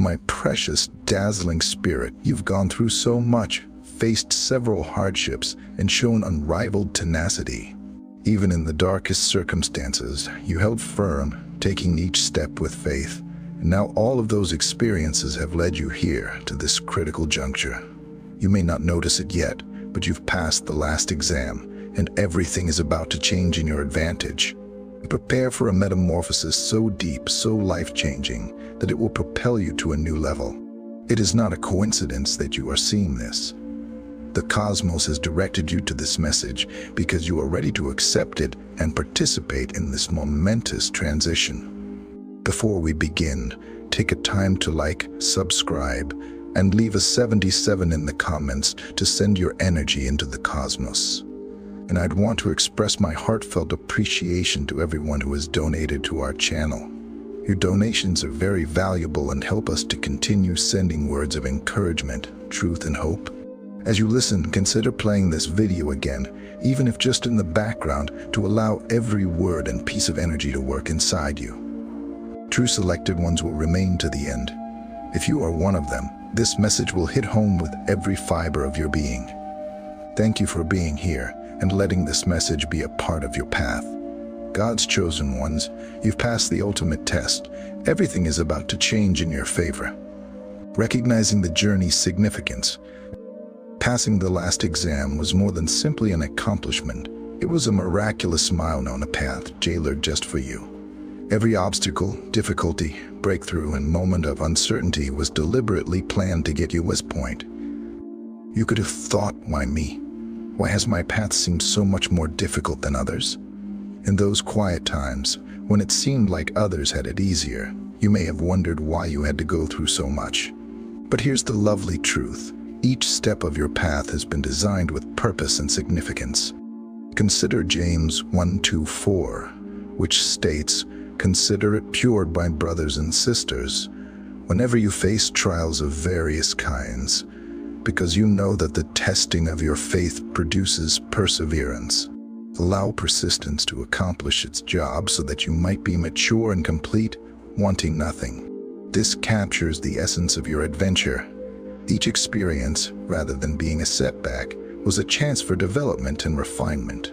My precious, dazzling spirit, you've gone through so much, faced several hardships, and shown unrivaled tenacity. Even in the darkest circumstances, you held firm, taking each step with faith. And now all of those experiences have led you here to this critical juncture. You may not notice it yet, but you've passed the last exam, and everything is about to change in your advantage. Prepare for a metamorphosis so deep, so life-changing, that it will propel you to a new level. It is not a coincidence that you are seeing this. The cosmos has directed you to this message because you are ready to accept it and participate in this momentous transition. Before we begin, take a time to like, subscribe, and leave a 77 in the comments to send your energy into the cosmos. And I'd want to express my heartfelt appreciation to everyone who has donated to our channel. Your donations are very valuable and help us to continue sending words of encouragement, truth, and hope. As you listen, consider playing this video again, even if just in the background, to allow every word and piece of energy to work inside you. True selected ones will remain to the end. If you are one of them, this message will hit home with every fiber of your being. Thank you for being here and letting this message be a part of your path. God's chosen ones, you've passed the ultimate test. Everything is about to change in your favor. Recognizing the journey's significance, passing the last exam was more than simply an accomplishment. It was a miraculous milestone on a path tailored just for you. Every obstacle, difficulty, breakthrough, and moment of uncertainty was deliberately planned to get you to this point. You could have thought, why me? Why has my path seemed so much more difficult than others? In those quiet times, when it seemed like others had it easier, you may have wondered why you had to go through so much. But here's the lovely truth. Each step of your path has been designed with purpose and significance. Consider James 1:4, which states, "Consider it pure, my brothers and sisters, whenever you face trials of various kinds, because you know that the testing of your faith produces perseverance. Allow persistence to accomplish its job so that you might be mature and complete, wanting nothing." This captures the essence of your adventure. Each experience, rather than being a setback, was a chance for development and refinement.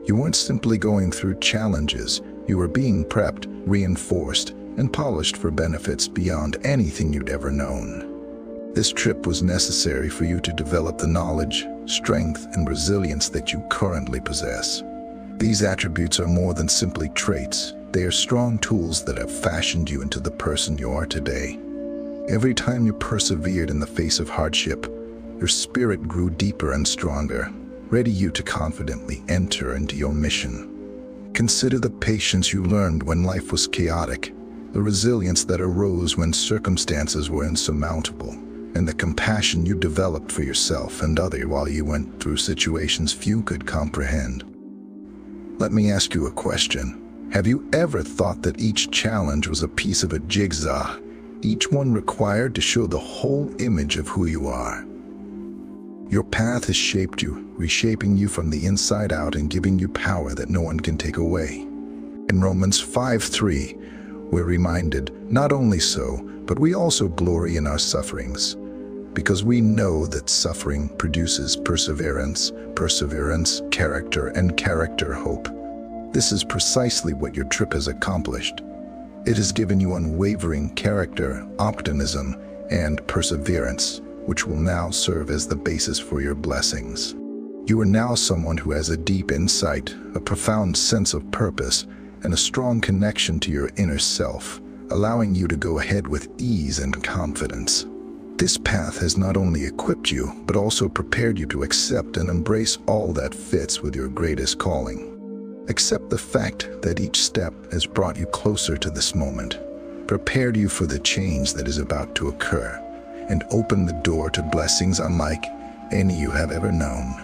You weren't simply going through challenges, you were being prepped, reinforced, and polished for benefits beyond anything you'd ever known. This trip was necessary for you to develop the knowledge, strength, and resilience that you currently possess. These attributes are more than simply traits. They are strong tools that have fashioned you into the person you are today. Every time you persevered in the face of hardship, your spirit grew deeper and stronger, ready you to confidently enter into your mission. Consider the patience you learned when life was chaotic, the resilience that arose when circumstances were insurmountable, and the compassion you developed for yourself and others while you went through situations few could comprehend. Let me ask you a question. Have you ever thought that each challenge was a piece of a jigsaw, each one required to show the whole image of who you are? Your path has shaped you, reshaping you from the inside out and giving you power that no one can take away. In Romans 5:3, we're reminded, not only so, but we also glory in our sufferings, because we know that suffering produces perseverance, perseverance, character, and character, hope. This is precisely what your trip has accomplished. It has given you unwavering character, optimism, and perseverance, which will now serve as the basis for your blessings. You are now someone who has a deep insight, a profound sense of purpose, and a strong connection to your inner self, allowing you to go ahead with ease and confidence. This path has not only equipped you, but also prepared you to accept and embrace all that fits with your greatest calling. Accept the fact that each step has brought you closer to this moment, prepared you for the change that is about to occur, and opened the door to blessings unlike any you have ever known.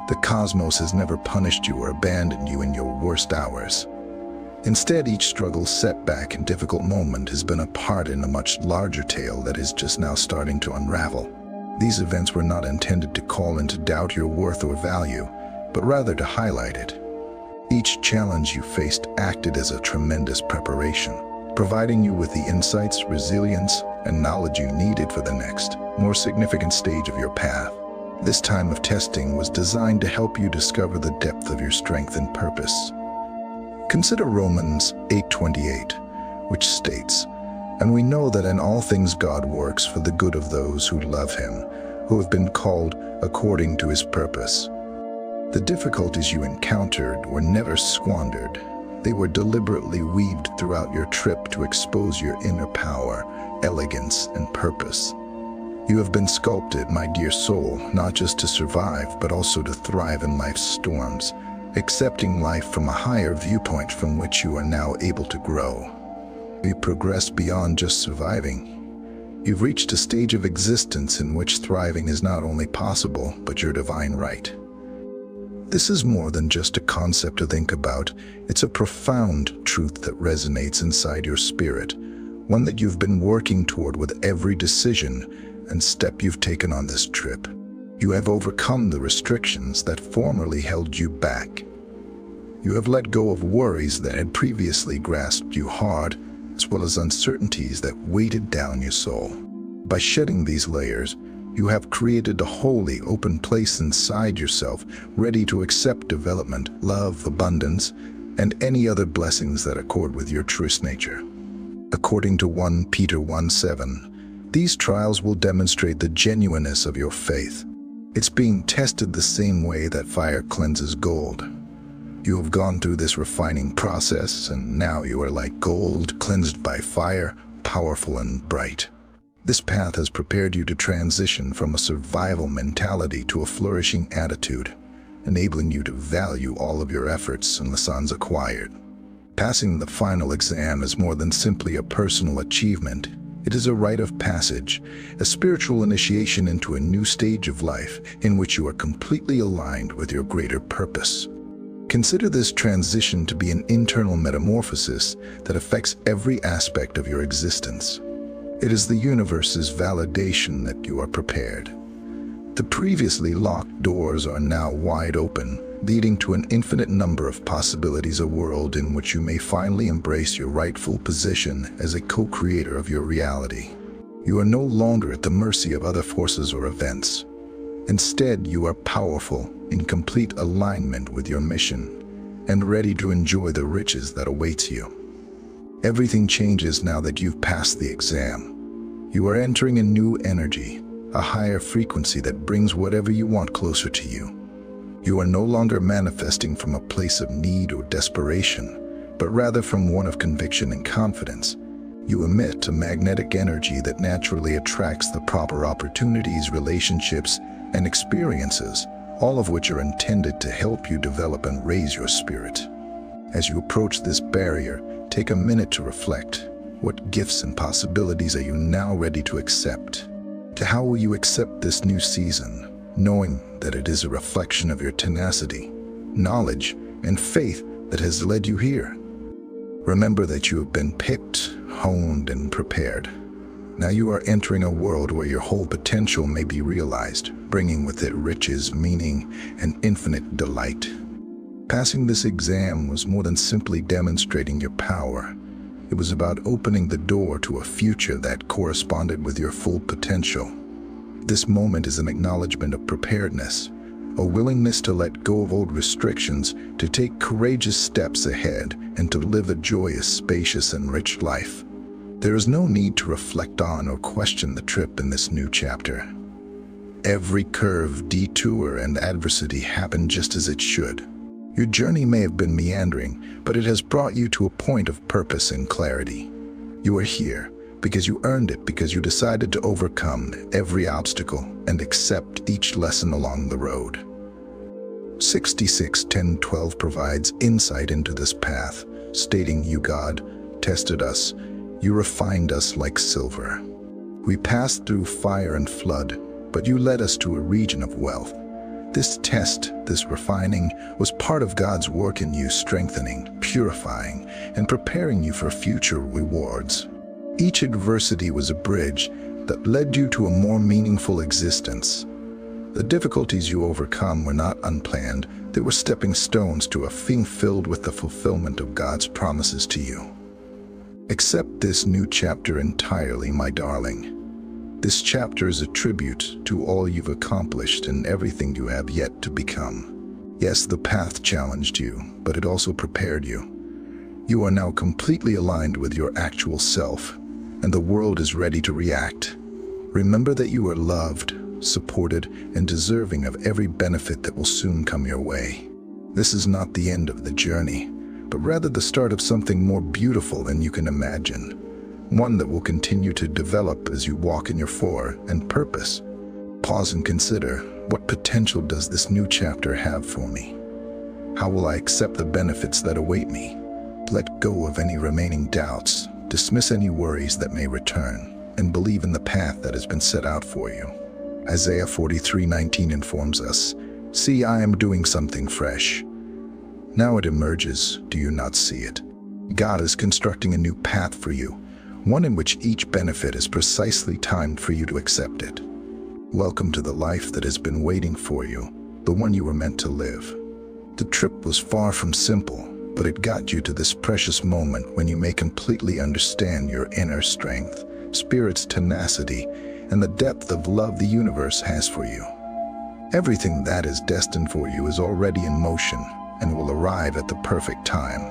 The cosmos has never punished you or abandoned you in your worst hours. Instead, each struggle, setback, and difficult moment has been a part in a much larger tale that is just now starting to unravel. These events were not intended to call into doubt your worth or value, but rather to highlight it. Each challenge you faced acted as a tremendous preparation, providing you with the insights, resilience, and knowledge you needed for the next, more significant stage of your path. This time of testing was designed to help you discover the depth of your strength and purpose. Consider Romans 8:28, which states, "And we know that in all things God works for the good of those who love him, who have been called according to his purpose." The difficulties you encountered were never squandered. They were deliberately weaved throughout your trip to expose your inner power, elegance, and purpose. You have been sculpted, my dear soul, not just to survive, but also to thrive in life's storms, accepting life from a higher viewpoint from which you are now able to grow. You progress beyond just surviving. You've reached a stage of existence in which thriving is not only possible, but your divine right. This is more than just a concept to think about. It's a profound truth that resonates inside your spirit, one that you've been working toward with every decision and step you've taken on this trip. You have overcome the restrictions that formerly held you back. You have let go of worries that had previously grasped you hard, as well as uncertainties that weighted down your soul. By shedding these layers, you have created a wholly open place inside yourself, ready to accept development, love, abundance, and any other blessings that accord with your truest nature. According to 1 Peter 1:7, these trials will demonstrate the genuineness of your faith. It's being tested the same way that fire cleanses gold. You have gone through this refining process, and now you are like gold, cleansed by fire, powerful and bright. This path has prepared you to transition from a survival mentality to a flourishing attitude, enabling you to value all of your efforts and lessons acquired. Passing the final exam is more than simply a personal achievement. It is a rite of passage, a spiritual initiation into a new stage of life in which you are completely aligned with your greater purpose. Consider this transition to be an internal metamorphosis that affects every aspect of your existence. It is the universe's validation that you are prepared. The previously locked doors are now wide open, leading to an infinite number of possibilities, a world in which you may finally embrace your rightful position as a co-creator of your reality. You are no longer at the mercy of other forces or events. Instead, you are powerful, in complete alignment with your mission, and ready to enjoy the riches that awaits you. Everything changes now that you've passed the exam. You are entering a new energy, a higher frequency that brings whatever you want closer to you. You are no longer manifesting from a place of need or desperation, but rather from one of conviction and confidence. You emit a magnetic energy that naturally attracts the proper opportunities, relationships, and experiences, all of which are intended to help you develop and raise your spirit. As you approach this barrier, take a minute to reflect. What gifts and possibilities are you now ready to accept? How will you accept this new season, knowing that it is a reflection of your tenacity, knowledge, and faith that has led you here? Remember that you have been picked, honed, and prepared. Now you are entering a world where your whole potential may be realized, bringing with it riches, meaning, and infinite delight. Passing this exam was more than simply demonstrating your power. It was about opening the door to a future that corresponded with your full potential. This moment is an acknowledgement of preparedness, a willingness to let go of old restrictions, to take courageous steps ahead, and to live a joyous, spacious, and rich life. There is no need to reflect on or question the trip in this new chapter. Every curve, detour, and adversity happened just as it should. Your journey may have been meandering, but it has brought you to a point of purpose and clarity. You are here because you earned it, because you decided to overcome every obstacle and accept each lesson along the road. 66:10-12 provides insight into this path, stating, "You, God, tested us. You refined us like silver. We passed through fire and flood, but you led us to a region of wealth." This test, this refining, was part of God's work in you, strengthening, purifying, and preparing you for future rewards. Each adversity was a bridge that led you to a more meaningful existence. The difficulties you overcome were not unplanned. They were stepping stones to a thing filled with the fulfillment of God's promises to you. Accept this new chapter entirely, my darling. This chapter is a tribute to all you've accomplished and everything you have yet to become. Yes, the path challenged you, but it also prepared you. You are now completely aligned with your actual self, and the world is ready to react. Remember that you are loved, supported, and deserving of every benefit that will soon come your way. This is not the end of the journey, but rather the start of something more beautiful than you can imagine. One that will continue to develop as you walk in your fore and purpose. Pause and consider, what potential does this new chapter have for me? How will I accept the benefits that await me? Let go of any remaining doubts, dismiss any worries that may return, and believe in the path that has been set out for you. Isaiah 43:19 informs us, "See, I am doing something fresh. Now it emerges, do you not see it?" God is constructing a new path for you, one in which each benefit is precisely timed for you to accept it. Welcome to the life that has been waiting for you, the one you were meant to live. The trip was far from simple, but it got you to this precious moment when you may completely understand your inner strength, spirit's tenacity, and the depth of love the universe has for you. Everything that is destined for you is already in motion and will arrive at the perfect time.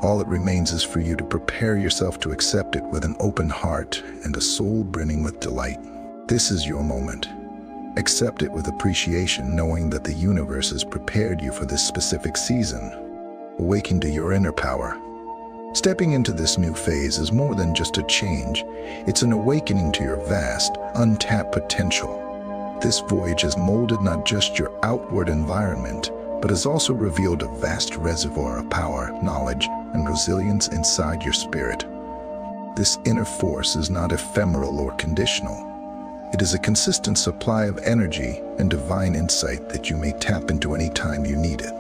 All it remains is for you to prepare yourself to accept it with an open heart and a soul brimming with delight. This is your moment. Accept it with appreciation, knowing that the universe has prepared you for this specific season. Awaken to your inner power. Stepping into this new phase is more than just a change. It's an awakening to your vast, untapped potential. This voyage has molded not just your outward environment, but has also revealed a vast reservoir of power, knowledge, and resilience inside your spirit. This inner force is not ephemeral or conditional. It is a consistent supply of energy and divine insight that you may tap into any time you need it.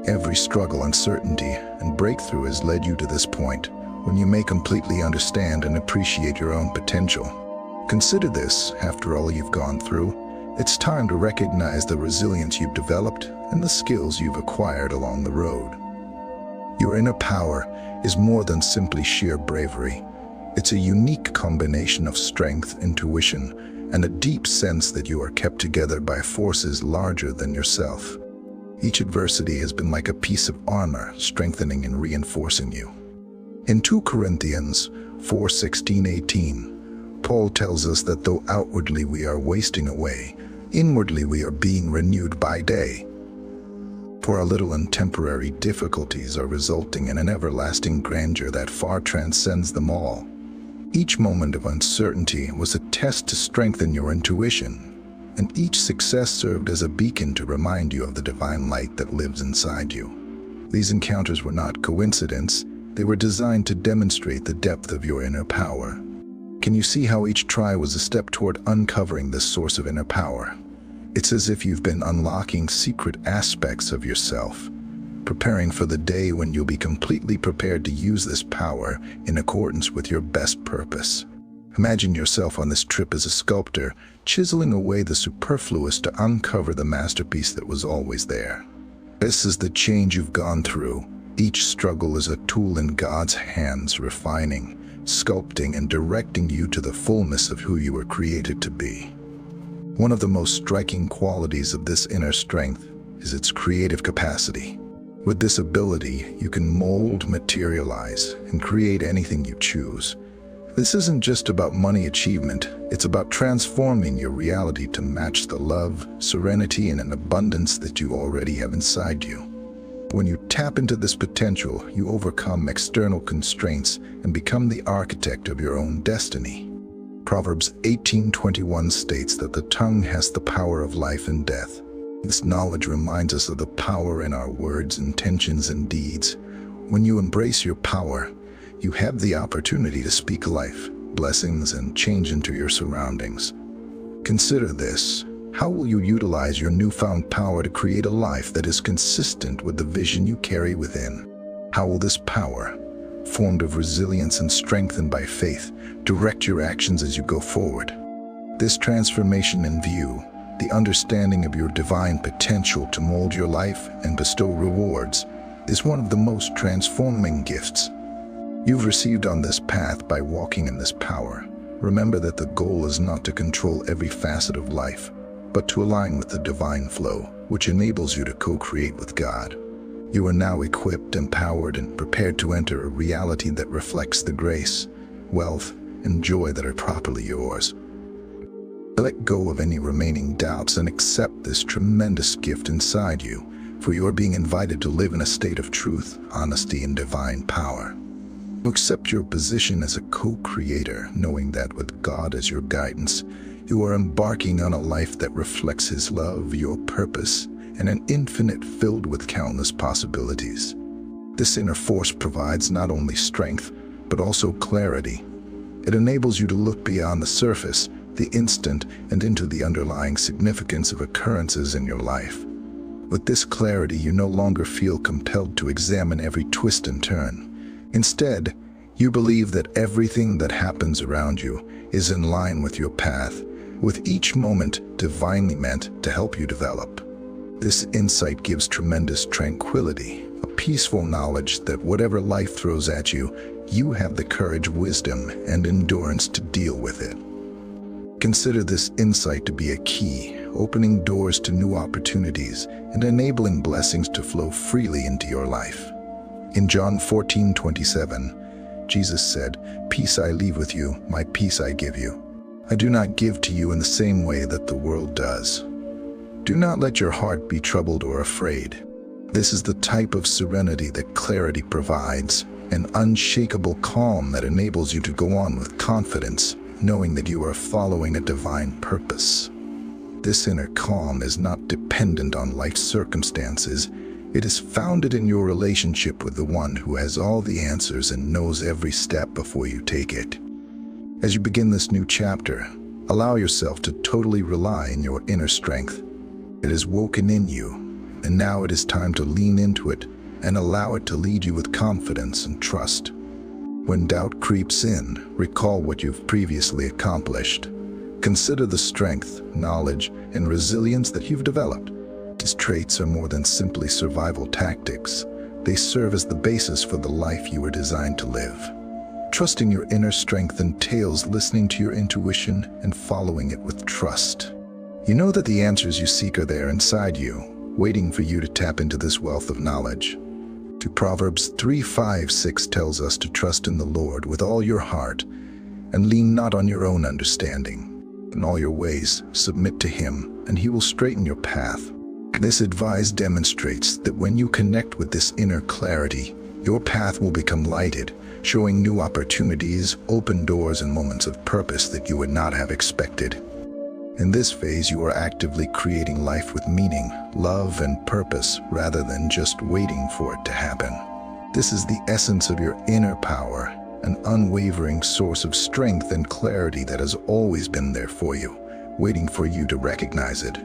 Every struggle, uncertainty, and breakthrough has led you to this point, when you may completely understand and appreciate your own potential. Consider this, after all you've gone through, it's time to recognize the resilience you've developed and the skills you've acquired along the road. Your inner power is more than simply sheer bravery. It's a unique combination of strength, intuition, and a deep sense that you are kept together by forces larger than yourself. Each adversity has been like a piece of armor, strengthening and reinforcing you. In 2 Corinthians 4:16-18, Paul tells us that though outwardly we are wasting away, inwardly we are being renewed by day. For our little and temporary difficulties are resulting in an everlasting grandeur that far transcends them all. Each moment of uncertainty was a test to strengthen your intuition, and each success served as a beacon to remind you of the divine light that lives inside you. These encounters were not coincidence, they were designed to demonstrate the depth of your inner power. Can you see how each try was a step toward uncovering this source of inner power? It's as if you've been unlocking secret aspects of yourself, preparing for the day when you'll be completely prepared to use this power in accordance with your best purpose. Imagine yourself on this trip as a sculptor, chiseling away the superfluous to uncover the masterpiece that was always there. This is the change you've gone through. Each struggle is a tool in God's hands, refining, sculpting, and directing you to the fullness of who you were created to be. One of the most striking qualities of this inner strength is its creative capacity. With this ability, you can mold, materialize, and create anything you choose. This isn't just about money achievement, it's about transforming your reality to match the love, serenity, and an abundance that you already have inside you. When you tap into this potential, you overcome external constraints and become the architect of your own destiny. Proverbs 18:21 states that the tongue has the power of life and death. This knowledge reminds us of the power in our words, intentions, and deeds. When you embrace your power, you have the opportunity to speak life, blessings, and change into your surroundings. Consider this. How will you utilize your newfound power to create a life that is consistent with the vision you carry within? How will this power, formed of resilience and strengthened by faith, direct your actions as you go forward? This transformation in view, the understanding of your divine potential to mold your life and bestow rewards, is one of the most transforming gifts. You've received on this path by walking in this power. Remember that the goal is not to control every facet of life, but to align with the divine flow, which enables you to co-create with God. You are now equipped, empowered, and prepared to enter a reality that reflects the grace, wealth, and joy that are properly yours. Let go of any remaining doubts and accept this tremendous gift inside you, for you are being invited to live in a state of truth, honesty, and divine power. Accept your position as a co-creator, knowing that with God as your guidance, you are embarking on a life that reflects His love, your purpose, and an infinite filled with countless possibilities. This inner force provides not only strength, but also clarity. It enables you to look beyond the surface, the instant, and into the underlying significance of occurrences in your life. With this clarity, you no longer feel compelled to examine every twist and turn. Instead, you believe that everything that happens around you is in line with your path, with each moment divinely meant to help you develop. This insight gives tremendous tranquility, a peaceful knowledge that whatever life throws at you, you have the courage, wisdom, and endurance to deal with it. Consider this insight to be a key, opening doors to new opportunities and enabling blessings to flow freely into your life. In John 14:27, Jesus said, "Peace I leave with you, my peace I give you. I do not give to you in the same way that the world does. Do not let your heart be troubled or afraid." This is the type of serenity that clarity provides, an unshakable calm that enables you to go on with confidence, knowing that you are following a divine purpose. This inner calm is not dependent on life circumstances. It is founded in your relationship with the one who has all the answers and knows every step before you take it. As you begin this new chapter, allow yourself to totally rely on your inner strength. It is woken in you, and now it is time to lean into it and allow it to lead you with confidence and trust. When doubt creeps in, recall what you've previously accomplished. Consider the strength, knowledge, and resilience that you've developed. These traits are more than simply survival tactics. They serve as the basis for the life you were designed to live. Trusting your inner strength entails listening to your intuition and following it with trust. You know that the answers you seek are there inside you, waiting for you to tap into this wealth of knowledge. Proverbs 3:5-6 tells us to trust in the Lord with all your heart and lean not on your own understanding. In all your ways, submit to Him, and He will straighten your path. This advice demonstrates that when you connect with this inner clarity, your path will become lighted, showing new opportunities, open doors, and moments of purpose that you would not have expected. In this phase, you are actively creating life with meaning, love, and purpose rather than just waiting for it to happen. This is the essence of your inner power, an unwavering source of strength and clarity that has always been there for you, waiting for you to recognize it.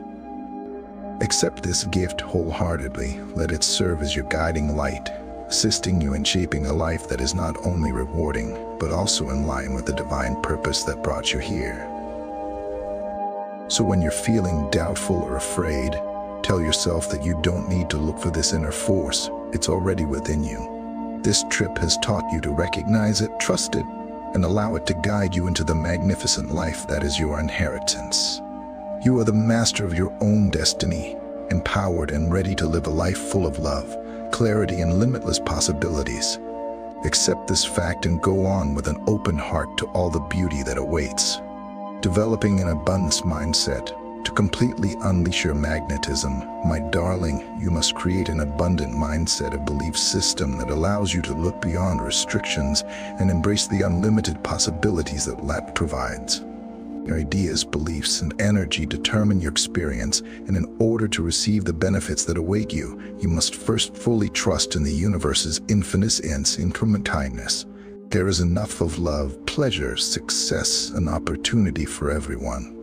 Accept this gift wholeheartedly. Let it serve as your guiding light, assisting you in shaping a life that is not only rewarding, but also in line with the divine purpose that brought you here. So when you're feeling doubtful or afraid, tell yourself that you don't need to look for this inner force. It's already within you. This trip has taught you to recognize it, trust it, and allow it to guide you into the magnificent life that is your inheritance. You are the master of your own destiny, empowered and ready to live a life full of love, clarity, and limitless possibilities. Accept this fact and go on with an open heart to all the beauty that awaits. Developing an abundance mindset. To completely unleash your magnetism, my darling, you must create an abundant mindset, a belief system that allows you to look beyond restrictions and embrace the unlimited possibilities that life provides. Your ideas, beliefs, and energy determine your experience, and in order to receive the benefits that await you, you must first fully trust in the universe's infinite increment kindness. There is enough of love, pleasure, success, and opportunity for everyone.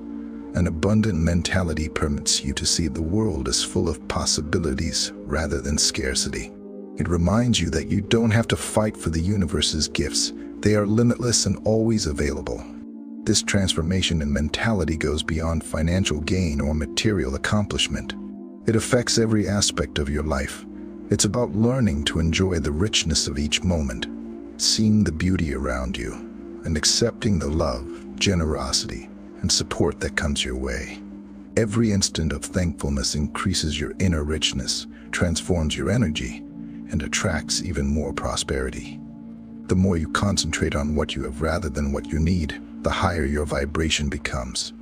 An abundant mentality permits you to see the world as full of possibilities rather than scarcity. It reminds you that you don't have to fight for the universe's gifts. They are limitless and always available. This transformation in mentality goes beyond financial gain or material accomplishment. It affects every aspect of your life. It's about learning to enjoy the richness of each moment. seeing the beauty around you, and accepting the love, generosity, and support that comes your way. Every instant of thankfulness increases your inner richness, transforms your energy, and attracts even more prosperity. The more you concentrate on what you have rather than what you need, the higher your vibration becomes.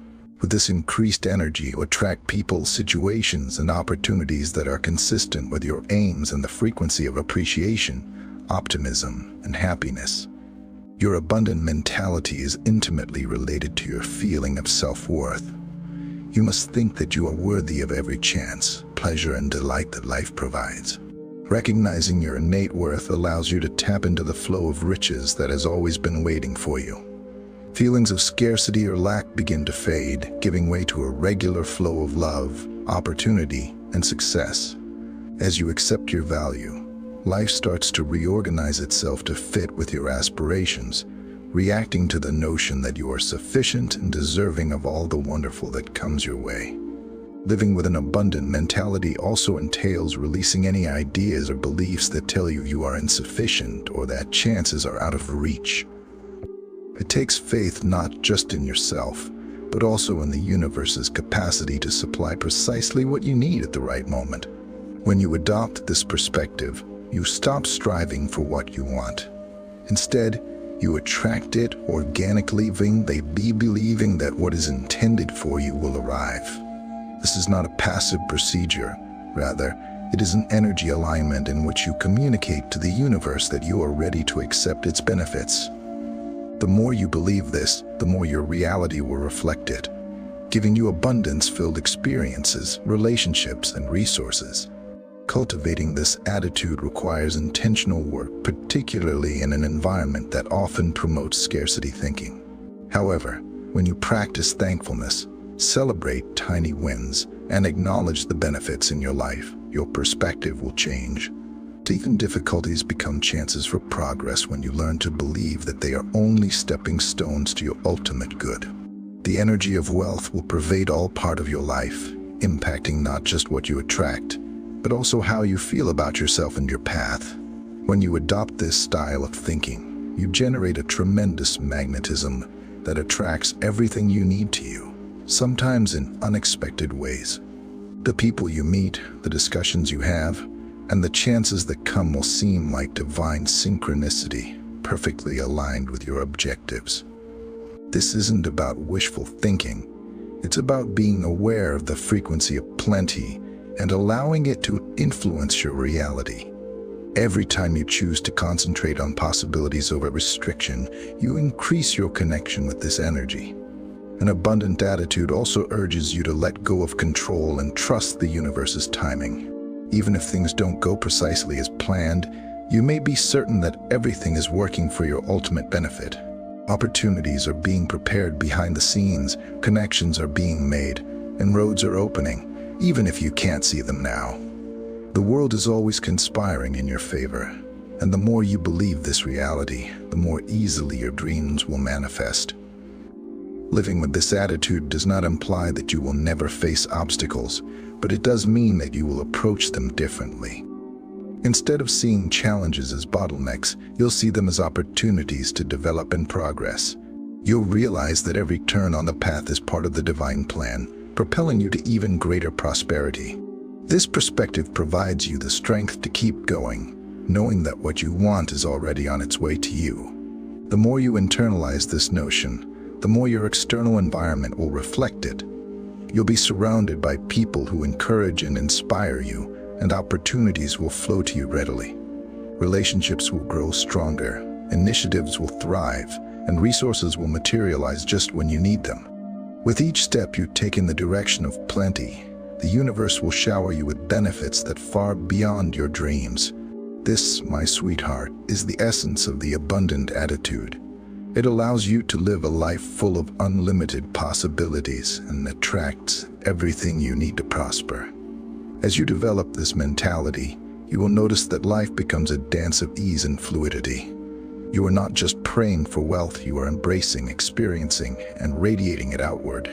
With this increased energy, you attract people, situations, and opportunities that are consistent with your aims and the frequency of appreciation, optimism, and happiness. Your abundant mentality is intimately related to your feeling of self-worth. You must think that you are worthy of every chance, pleasure, and delight that life provides. Recognizing your innate worth allows you to tap into the flow of riches that has always been waiting for you. Feelings of scarcity or lack begin to fade, giving way to a regular flow of love, opportunity, and success. As you accept your value, life starts to reorganize itself to fit with your aspirations, reacting to the notion that you are sufficient and deserving of all the wonderful that comes your way. Living with an abundant mentality also entails releasing any ideas or beliefs that tell you you are insufficient or that chances are out of reach. It takes faith not just in yourself, but also in the universe's capacity to supply precisely what you need at the right moment. When you adopt this perspective, you stop striving for what you want. Instead, you attract it organically, believing that what is intended for you will arrive. This is not a passive procedure. Rather, it is an energy alignment in which you communicate to the universe that you are ready to accept its benefits. The more you believe this, the more your reality will reflect it, giving you abundance-filled experiences, relationships, and resources. Cultivating this attitude requires intentional work, particularly in an environment that often promotes scarcity thinking. However, when you practice thankfulness, celebrate tiny wins, and acknowledge the benefits in your life, your perspective will change. Even difficulties become chances for progress when you learn to believe that they are only stepping stones to your ultimate good. The energy of wealth will pervade all part of your life, impacting not just what you attract, but also how you feel about yourself and your path. When you adopt this style of thinking, you generate a tremendous magnetism that attracts everything you need to you, sometimes in unexpected ways. The people you meet, the discussions you have, and the chances that come will seem like divine synchronicity, perfectly aligned with your objectives. This isn't about wishful thinking. It's about being aware of the frequency of plenty and allowing it to influence your reality. Every time you choose to concentrate on possibilities over restriction, you increase your connection with this energy. An abundant attitude also urges you to let go of control and trust the universe's timing. Even if things don't go precisely as planned, you may be certain that everything is working for your ultimate benefit. Opportunities are being prepared behind the scenes, connections are being made, and roads are opening, even if you can't see them now. The world is always conspiring in your favor, and the more you believe this reality, the more easily your dreams will manifest. Living with this attitude does not imply that you will never face obstacles, but it does mean that you will approach them differently. Instead of seeing challenges as bottlenecks, you'll see them as opportunities to develop and progress. You'll realize that every turn on the path is part of the divine plan, propelling you to even greater prosperity. This perspective provides you the strength to keep going, knowing that what you want is already on its way to you. The more you internalize this notion, the more your external environment will reflect it. You'll be surrounded by people who encourage and inspire you, and opportunities will flow to you readily. Relationships will grow stronger, initiatives will thrive, and resources will materialize just when you need them. With each step you take in the direction of plenty, the universe will shower you with benefits that far beyond your dreams. This, my sweetheart, is the essence of the abundant attitude. It allows you to live a life full of unlimited possibilities and attracts everything you need to prosper. As you develop this mentality, you will notice that life becomes a dance of ease and fluidity. You are not just praying for wealth, you are embracing, experiencing, and radiating it outward.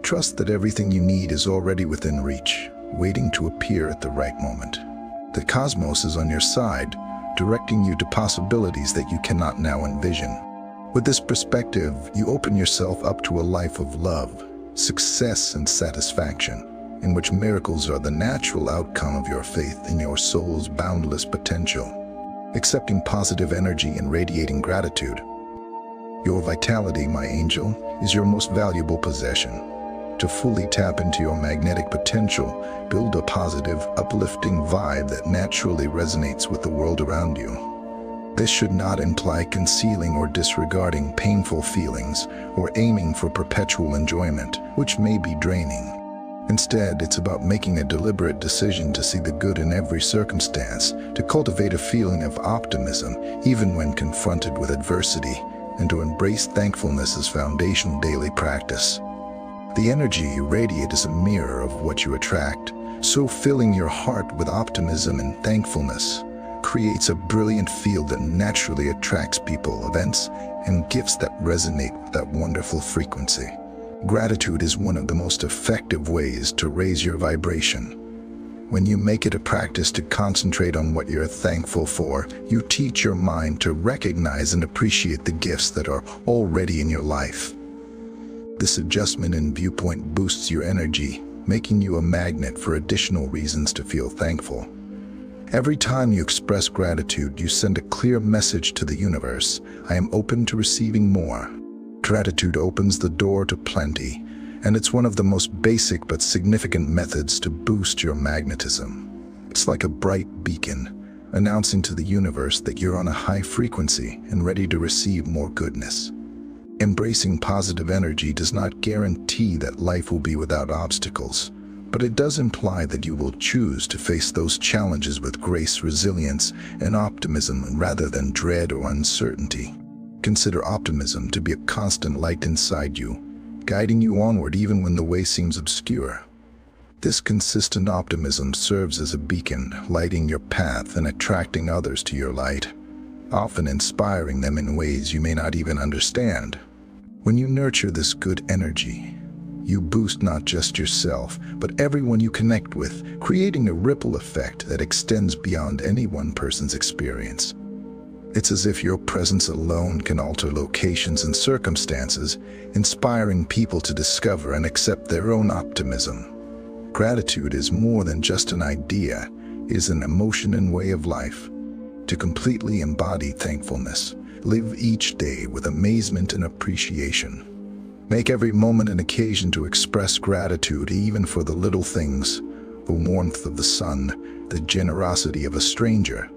Trust that everything you need is already within reach, waiting to appear at the right moment. The cosmos is on your side, directing you to possibilities that you cannot now envision. With this perspective, you open yourself up to a life of love, success, and satisfaction, in which miracles are the natural outcome of your faith in your soul's boundless potential. Accepting positive energy and radiating gratitude. Your vitality, my angel, is your most valuable possession. To fully tap into your magnetic potential, build a positive, uplifting vibe that naturally resonates with the world around you. This should not imply concealing or disregarding painful feelings or aiming for perpetual enjoyment, which may be draining. Instead, it's about making a deliberate decision to see the good in every circumstance, to cultivate a feeling of optimism even when confronted with adversity, and to embrace thankfulness as foundational daily practice. The energy you radiate is a mirror of what you attract, so filling your heart with optimism and thankfulness creates a brilliant field that naturally attracts people, events, and gifts that resonate with that wonderful frequency. Gratitude is one of the most effective ways to raise your vibration. When you make it a practice to concentrate on what you're thankful for, you teach your mind to recognize and appreciate the gifts that are already in your life. This adjustment in viewpoint boosts your energy, making you a magnet for additional reasons to feel thankful. Every time you express gratitude, you send a clear message to the universe: I am open to receiving more. Gratitude opens the door to plenty, and it's one of the most basic but significant methods to boost your magnetism. It's like a bright beacon, announcing to the universe that you're on a high frequency and ready to receive more goodness. Embracing positive energy does not guarantee that life will be without obstacles, but it does imply that you will choose to face those challenges with grace, resilience, and optimism rather than dread or uncertainty. Consider optimism to be a constant light inside you, guiding you onward even when the way seems obscure. This consistent optimism serves as a beacon, lighting your path and attracting others to your light, often inspiring them in ways you may not even understand. When you nurture this good energy, you boost not just yourself, but everyone you connect with, creating a ripple effect that extends beyond any one person's experience. It's as if your presence alone can alter locations and circumstances, inspiring people to discover and accept their own optimism. Gratitude is more than just an idea, it is an emotion and way of life. To completely embody thankfulness, live each day with amazement and appreciation. Make every moment an occasion to express gratitude even for the little things, the warmth of the sun, the generosity of a stranger,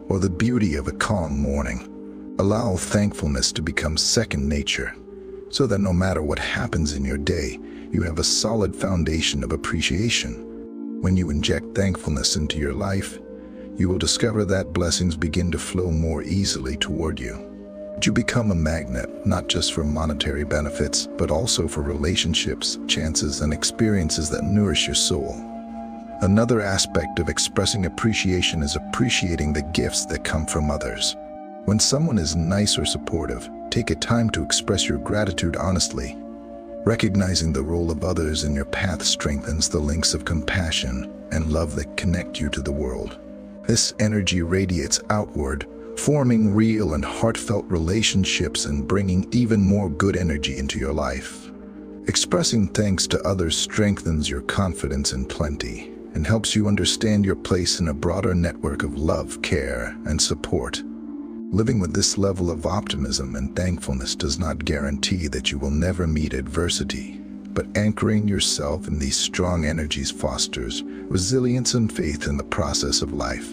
or the beauty of a calm morning. Allow thankfulness to become second nature, so that no matter what happens in your day, you have a solid foundation of appreciation. When you inject thankfulness into your life, you will discover that blessings begin to flow more easily toward you. You become a magnet, not just for monetary benefits, but also for relationships, chances, and experiences that nourish your soul. Another aspect of expressing appreciation is appreciating the gifts that come from others. When someone is nice or supportive, take a time to express your gratitude honestly. Recognizing the role of others in your path strengthens the links of compassion and love that connect you to the world. This energy radiates outward, forming real and heartfelt relationships and bringing even more good energy into your life. Expressing thanks to others strengthens your confidence in plenty and helps you understand your place in a broader network of love, care, and support. Living with this level of optimism and thankfulness does not guarantee that you will never meet adversity, but anchoring yourself in these strong energies fosters resilience and faith in the process of life.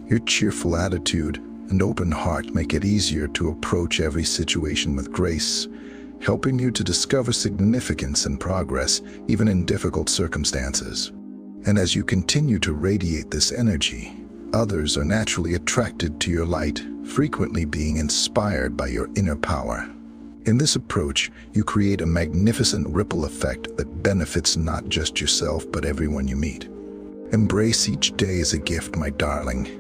Your cheerful attitude and open heart make it easier to approach every situation with grace, helping you to discover significance and progress even in difficult circumstances. And as you continue to radiate this energy, others are naturally attracted to your light, frequently being inspired by your inner power. In this approach, you create a magnificent ripple effect that benefits not just yourself but everyone you meet. Embrace each day as a gift, my darling.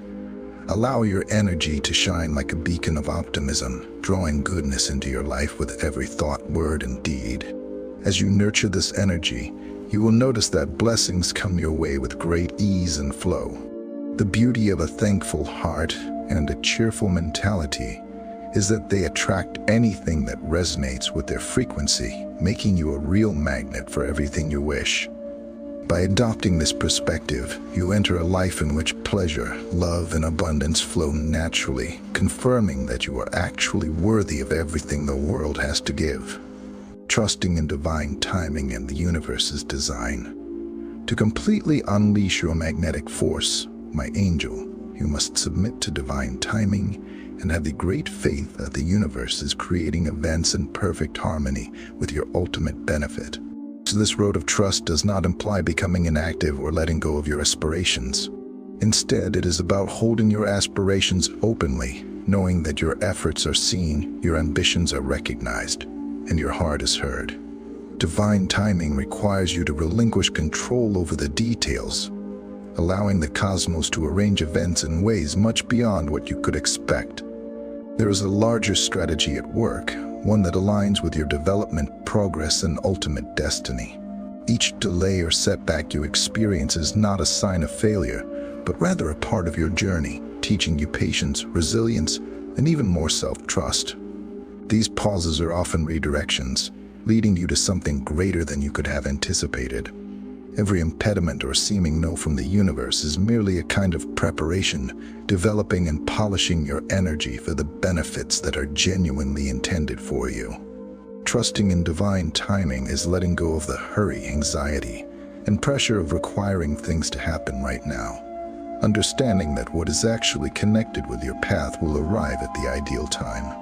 Allow your energy to shine like a beacon of optimism, drawing goodness into your life with every thought, word, and deed. As you nurture this energy, you will notice that blessings come your way with great ease and flow. The beauty of a thankful heart and a cheerful mentality is that they attract anything that resonates with their frequency, making you a real magnet for everything you wish. By adopting this perspective, you enter a life in which pleasure, love, and abundance flow naturally, confirming that you are actually worthy of everything the world has to give. Trusting in divine timing and the universe's design. To completely unleash your magnetic force, my angel, you must submit to divine timing and have the great faith that the universe is creating events in perfect harmony with your ultimate benefit. So this road of trust does not imply becoming inactive or letting go of your aspirations. Instead, it is about holding your aspirations openly, knowing that your efforts are seen, your ambitions are recognized, and your heart is heard. Divine timing requires you to relinquish control over the details, allowing the cosmos to arrange events in ways much beyond what you could expect. There is a larger strategy at work, one that aligns with your development, progress, and ultimate destiny. Each delay or setback you experience is not a sign of failure, but rather a part of your journey, teaching you patience, resilience, and even more self-trust. These pauses are often redirections, leading you to something greater than you could have anticipated. Every impediment or seeming no from the universe is merely a kind of preparation, developing and polishing your energy for the benefits that are genuinely intended for you. Trusting in divine timing is letting go of the hurry, anxiety, and pressure of requiring things to happen right now. Understanding that what is actually connected with your path will arrive at the ideal time.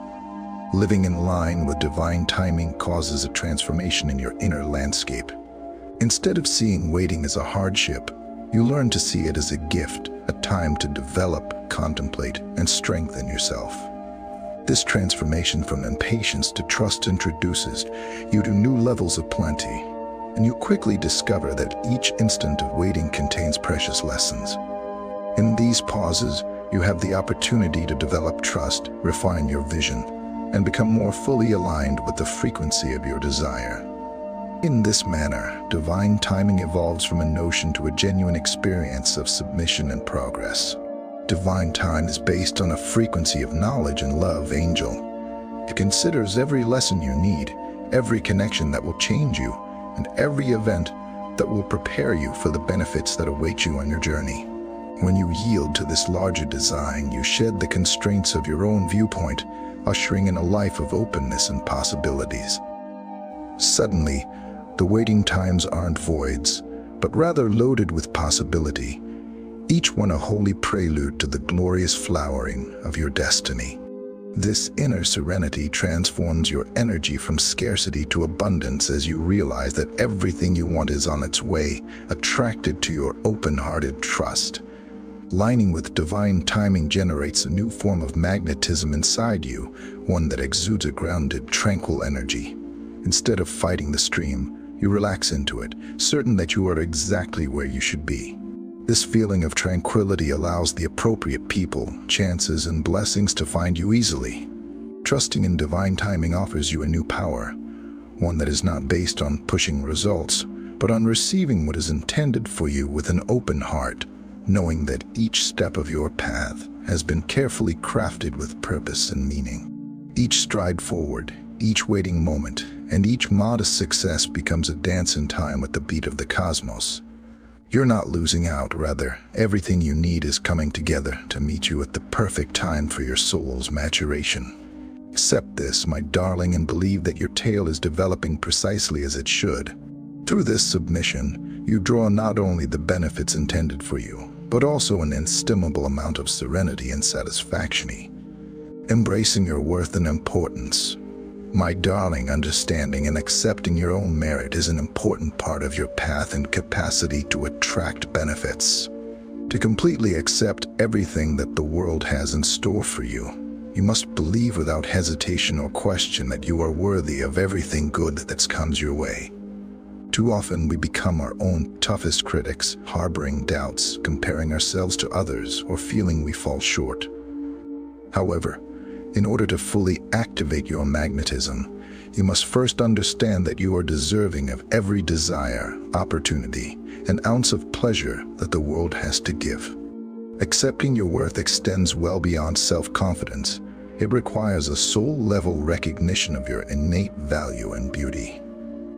Living in line with divine timing causes a transformation in your inner landscape. Instead of seeing waiting as a hardship, you learn to see it as a gift, a time to develop, contemplate, and strengthen yourself. This transformation from impatience to trust introduces you to new levels of plenty, and you quickly discover that each instant of waiting contains precious lessons. In these pauses, you have the opportunity to develop trust, refine your vision, and become more fully aligned with the frequency of your desire. In this manner, divine timing evolves from a notion to a genuine experience of submission and progress. Divine time is based on a frequency of knowledge and love, angel. It considers every lesson you need, every connection that will change you, and every event that will prepare you for the benefits that await you on your journey. When you yield to this larger design, you shed the constraints of your own viewpoint, ushering in a life of openness and possibilities. Suddenly, the waiting times aren't voids, but rather loaded with possibility, each one a holy prelude to the glorious flowering of your destiny. This inner serenity transforms your energy from scarcity to abundance as you realize that everything you want is on its way, attracted to your open-hearted trust. Lining with divine timing generates a new form of magnetism inside you, one that exudes a grounded, tranquil energy. Instead of fighting the stream, you relax into it, certain that you are exactly where you should be. This feeling of tranquility allows the appropriate people, chances, and blessings to find you easily. Trusting in divine timing offers you a new power, one that is not based on pushing results, but on receiving what is intended for you with an open heart, knowing that each step of your path has been carefully crafted with purpose and meaning. Each stride forward, each waiting moment, and each modest success becomes a dance in time with the beat of the cosmos. You're not losing out, rather, everything you need is coming together to meet you at the perfect time for your soul's maturation. Accept this, my darling, and believe that your tale is developing precisely as it should. Through this submission, you draw not only the benefits intended for you, but also an inestimable amount of serenity and satisfaction. Embracing your worth and importance, my darling, understanding and accepting your own merit is an important part of your path and capacity to attract benefits. To completely accept everything that the world has in store for you, you must believe without hesitation or question that you are worthy of everything good that comes your way. Too often we become our own toughest critics, harboring doubts, comparing ourselves to others, or feeling we fall short. However, in order to fully activate your magnetism, you must first understand that you are deserving of every desire, opportunity, and ounce of pleasure that the world has to give. Accepting your worth extends well beyond self-confidence. It requires a soul-level recognition of your innate value and beauty.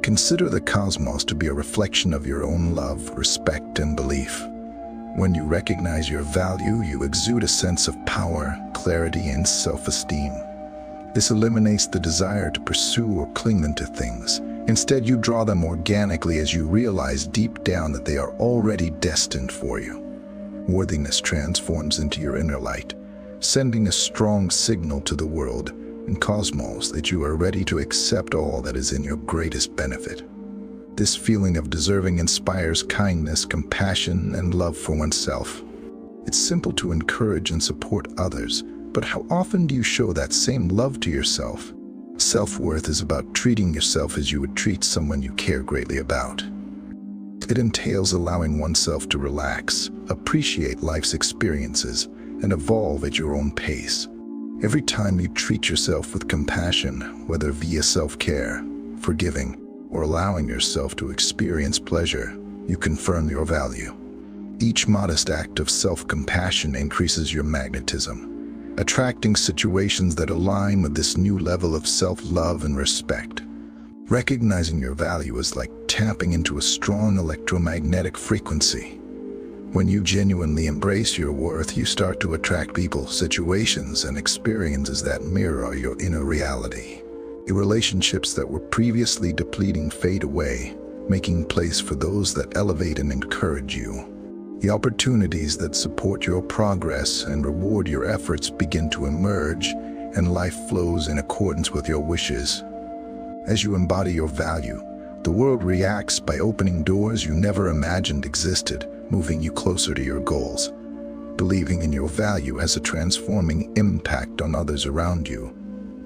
Consider the cosmos to be a reflection of your own love, respect, and belief. When you recognize your value, you exude a sense of power, clarity, and self-esteem. This eliminates the desire to pursue or cling to things. Instead, you draw them organically as you realize deep down that they are already destined for you. Worthiness transforms into your inner light, sending a strong signal to the world and cosmos that you are ready to accept all that is in your greatest benefit. This feeling of deserving inspires kindness, compassion, and love for oneself. It's simple to encourage and support others, but how often do you show that same love to yourself? Self-worth is about treating yourself as you would treat someone you care greatly about. It entails allowing oneself to relax, appreciate life's experiences, and evolve at your own pace. Every time you treat yourself with compassion, whether via self-care, forgiving, or allowing yourself to experience pleasure, you confirm your value. Each modest act of self-compassion increases your magnetism, attracting situations that align with this new level of self-love and respect. Recognizing your value is like tapping into a strong electromagnetic frequency. When you genuinely embrace your worth, you start to attract people, situations, and experiences that mirror your inner reality. The relationships that were previously depleting fade away, making place for those that elevate and encourage you. The opportunities that support your progress and reward your efforts begin to emerge, and life flows in accordance with your wishes. As you embody your value, the world reacts by opening doors you never imagined existed, moving you closer to your goals. Believing in your value has a transforming impact on others around you.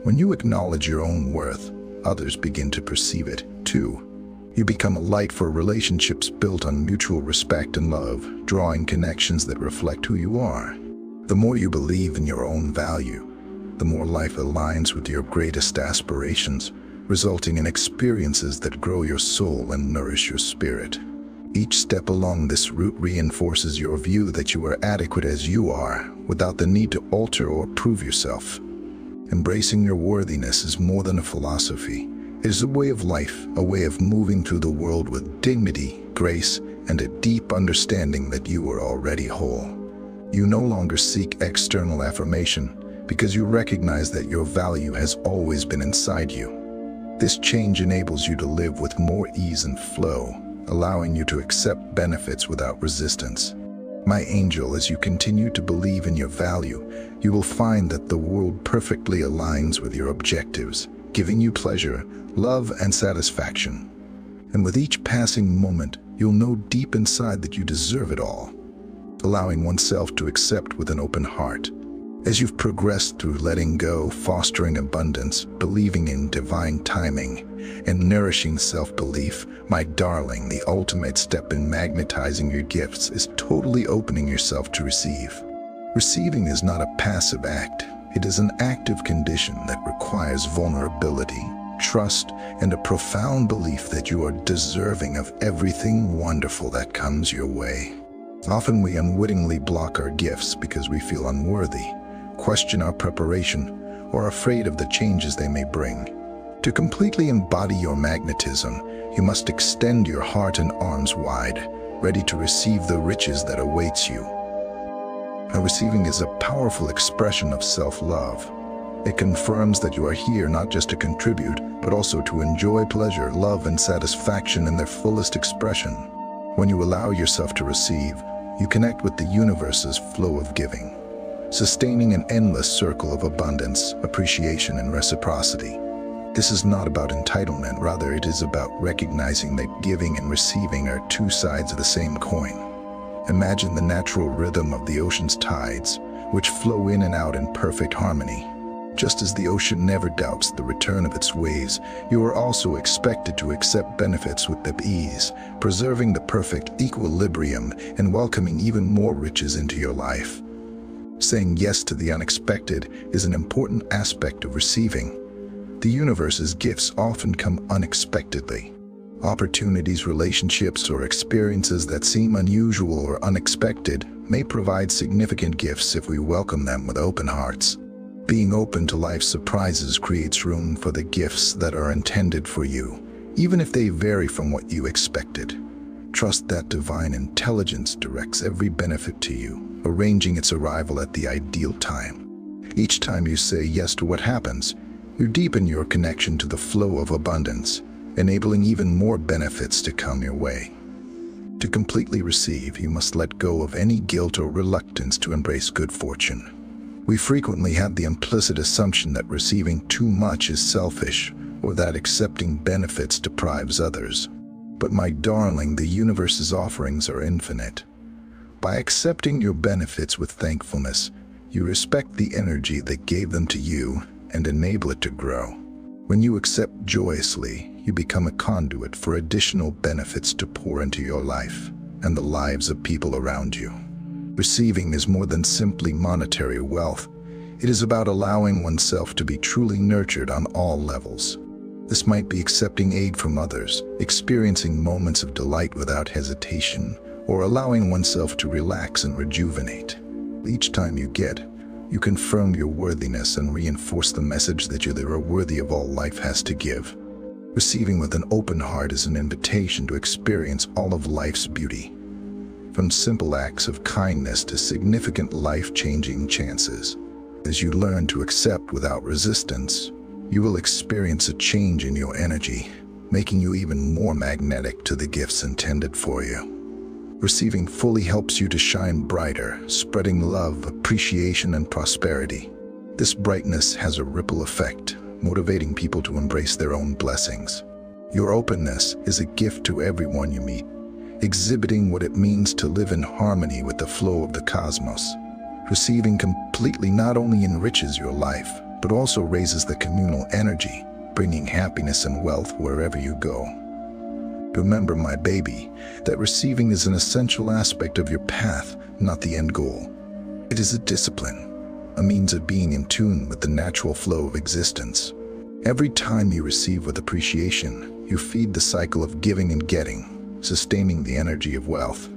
When you acknowledge your own worth, others begin to perceive it, too. You become a light for relationships built on mutual respect and love, drawing connections that reflect who you are. The more you believe in your own value, the more life aligns with your greatest aspirations, resulting in experiences that grow your soul and nourish your spirit. Each step along this route reinforces your view that you are adequate as you are, without the need to alter or prove yourself. Embracing your worthiness is more than a philosophy. It is a way of life, a way of moving through the world with dignity, grace, and a deep understanding that you are already whole. You no longer seek external affirmation because you recognize that your value has always been inside you. This change enables you to live with more ease and flow, allowing you to accept benefits without resistance. My angel, as you continue to believe in your value, you will find that the world perfectly aligns with your objectives, giving you pleasure, love, and satisfaction. And with each passing moment, you'll know deep inside that you deserve it all, allowing oneself to accept with an open heart. As you've progressed through letting go, fostering abundance, believing in divine timing, and nourishing self-belief, my darling, the ultimate step in magnetizing your gifts is totally opening yourself to receive. Receiving is not a passive act. It is an active condition that requires vulnerability, trust, and a profound belief that you are deserving of everything wonderful that comes your way. Often we unwittingly block our gifts because we feel unworthy, question our preparation, or are afraid of the changes they may bring. To completely embody your magnetism, you must extend your heart and arms wide, ready to receive the riches that awaits you. Now, receiving is a powerful expression of self-love. It confirms that you are here not just to contribute, but also to enjoy pleasure, love, and satisfaction in their fullest expression. When you allow yourself to receive, you connect with the universe's flow of giving, sustaining an endless circle of abundance, appreciation, and reciprocity. This is not about entitlement, rather it is about recognizing that giving and receiving are two sides of the same coin. Imagine the natural rhythm of the ocean's tides, which flow in and out in perfect harmony. Just as the ocean never doubts the return of its waves, you are also expected to accept benefits with ease, preserving the perfect equilibrium and welcoming even more riches into your life. Saying yes to the unexpected is an important aspect of receiving. The universe's gifts often come unexpectedly, Opportunities, relationships, or experiences that seem unusual or unexpected may provide significant gifts if we welcome them with open hearts. Being open to life's surprises creates room for the gifts that are intended for you, even if they vary from what you expected. Trust that divine intelligence directs every benefit to you, arranging its arrival at the ideal time. Each time you say yes to what happens, you deepen your connection to the flow of abundance, enabling even more benefits to come your way. To completely receive, you must let go of any guilt or reluctance to embrace good fortune. We frequently have the implicit assumption that receiving too much is selfish, or that accepting benefits deprives others. But my darling, the universe's offerings are infinite. By accepting your benefits with thankfulness, you respect the energy that gave them to you and enable it to grow. When you accept joyously, you become a conduit for additional benefits to pour into your life and the lives of people around you. Receiving is more than simply monetary wealth. It is about allowing oneself to be truly nurtured on all levels. This might be accepting aid from others, experiencing moments of delight without hesitation, or allowing oneself to relax and rejuvenate. Each time you confirm your worthiness and reinforce the message that you are worthy of all life has to give. Receiving with an open heart is an invitation to experience all of life's beauty, from simple acts of kindness to significant life-changing chances. As you learn to accept without resistance, you will experience a change in your energy, making you even more magnetic to the gifts intended for you. Receiving fully helps you to shine brighter, spreading love, appreciation, and prosperity. This brightness has a ripple effect, motivating people to embrace their own blessings. Your openness is a gift to everyone you meet, exhibiting what it means to live in harmony with the flow of the cosmos. Receiving completely not only enriches your life, but also raises the communal energy, bringing happiness and wealth wherever you go. Remember, my baby, that receiving is an essential aspect of your path, not the end goal. It is a discipline, a means of being in tune with the natural flow of existence. Every time you receive with appreciation, you feed the cycle of giving and getting, sustaining the energy of wealth.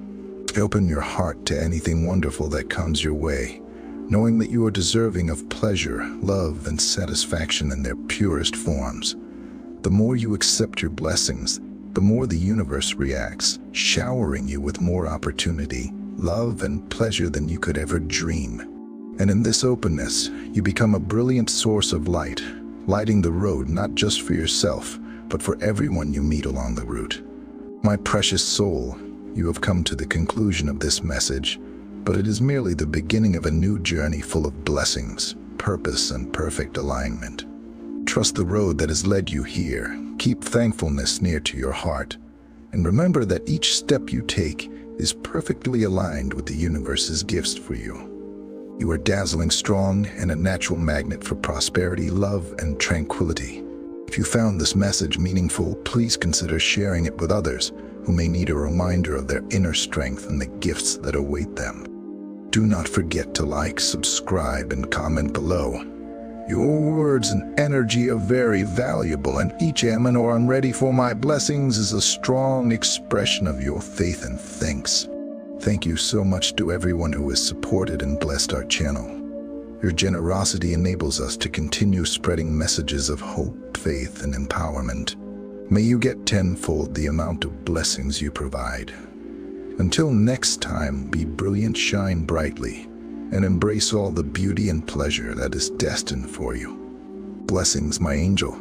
Open your heart to anything wonderful that comes your way, knowing that you are deserving of pleasure, love, and satisfaction in their purest forms. The more you accept your blessings, the more the universe reacts, showering you with more opportunity, love, and pleasure than you could ever dream. And in this openness, you become a brilliant source of light, lighting the road not just for yourself, but for everyone you meet along the route. My precious soul, you have come to the conclusion of this message, but it is merely the beginning of a new journey full of blessings, purpose, and perfect alignment. Trust the road that has led you here. Keep thankfulness near to your heart, and remember that each step you take is perfectly aligned with the universe's gifts for you. You are dazzling strong and a natural magnet for prosperity, love, and tranquility. If you found this message meaningful, please consider sharing it with others who may need a reminder of their inner strength and the gifts that await them. Do not forget to like, subscribe, and comment below. Your words and energy are very valuable, and each amen or I'm ready for my blessings is a strong expression of your faith and thanks. Thank you so much to everyone who has supported and blessed our channel. Your generosity enables us to continue spreading messages of hope, faith, and empowerment. May you get tenfold the amount of blessings you provide. Until next time, be brilliant, shine brightly, and embrace all the beauty and pleasure that is destined for you. Blessings, my angel.